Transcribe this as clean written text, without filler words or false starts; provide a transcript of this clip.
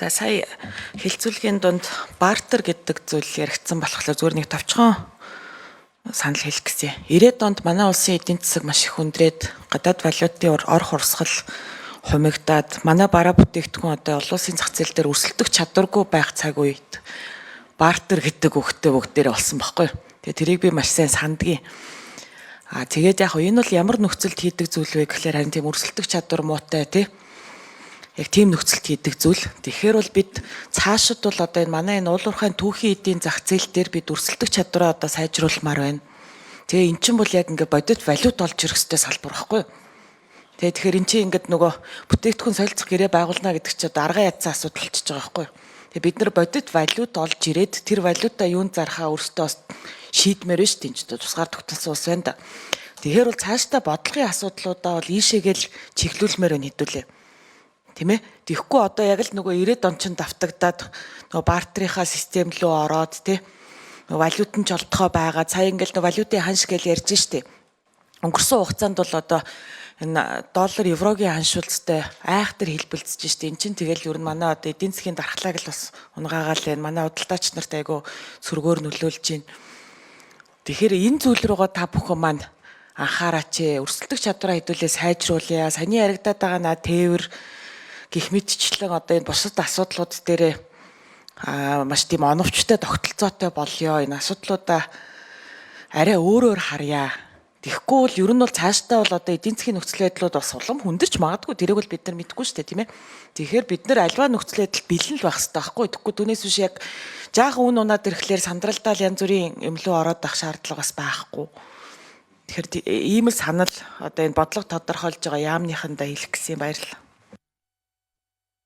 За сая хэлцүүлгийн дунд бартер гэдэг зүйл яригдсан болохоор зүгээр нэг товчхон санал хэлэх гэсэн. 90-ад онд манай улсын эдийн засаг маш их өндрээд гадаад валютын орох урсгал хумигдаад манай бараа бүтээгдэхүүн одоо олон улсын зах зээл дээр өрсөлдөх чадваргүй байх цаг үед бартер гэдэг үгтэй бүгдээрээ олсон баггүй. Тэгээ тэрийг би маш сайн сандгийн. Тэгээд яг энэ бол ямар нөхцөлд хийдэг зүйл вэ гэхээр харин тийм өрсөлдөх чадвар муутай тий. Яг тийм нөхцөлд хийдэг зүйл. Тэгэхээр бол бид цаашид бол одоо энэ манай энэ уулуурхайн түүхийн эдийн зах зээл дээр бид өрсөлдөх чадвараа одоо сайжруулмаар байна. Тэгээ эн чинь бол яг ингээ бодит валют олж ирэх ёстой салбар байхгүй юу? Тэгэхээр эн чинь ингээд нөгөө бүтээгдэхүүн солилцох гэрээ байгуулна гэдэг чинь одоо арган ядсан асуудал болчихж байгаа байхгүй юу? Тэгээ бид нар бодит валют олж ирээд тэр валютаа юунд зархаа өөртөө шийдмээр нь шүү дээ. Энд тусгаар тогтолцсон ус байна да. Тэгэхээр бол цаашдаа бодлогын асуудлуудаа бол ийшээгээл чиглүүлмээр байна хэдүүлээ. Тийм ээ. Тэгэхгүй одоо яг л нөгөө 90-ад он чинь давтагдаад нөгөө бартерынхаа систем рүү ороод тий валют нь жолдохоо байгаа. Сая ингээл нөгөө валютын ханш гэж ярьж штэ. Өнгөрсөн хугацаанд бол одоо энэ доллар еврогийн ханшуулцтай айхтар хэлбэлцэж штэ. Эн чинь тэгэл ер нь манай одоо эдийн засгийн дархлааг л бас унгаагаал байна. Манай худалдаач нарт айгу сөргөөр нөлөөлж байна. Тэгэхээр энэ зүйл рүүгээ та бүхэн маань анхаараач. Өрсөлдөх чадвараа хэдүүлээ сайжруулъя. Саяны яригадаад байгаа наа тээвэр гих мэдчлэн одоо энэ бусад асуудлууд дээр маш тийм оновчтой тогтолцоотой болёо. Энэ асуудлуудаа арай өөрөөр харъя. Тэгэхгүй бол ер нь бол цаашдаа бол одоо эдийн засгийн нөхцөл байдлууд бас улам хүндэрч магадгүй. Тэрийг бол бид нар мэдэхгүй шүү дээ, тийм ээ. Тэгэхээр бид нар альва нөхцөл байдал бэлэн л байх хэрэгтэй байхгүй. Тэгэхгүй түүнээс биш яг жаахан үн унаад ирэхлээр сандралдаал янз бүрийн юм лөө ороод байх шаардлага бас байхгүй. Тэгэхээр ийм л санал одоо энэ бодлого тодорхойлж байгаа яамныхандаа хэлэх гэсэн юм. Баярлалаа.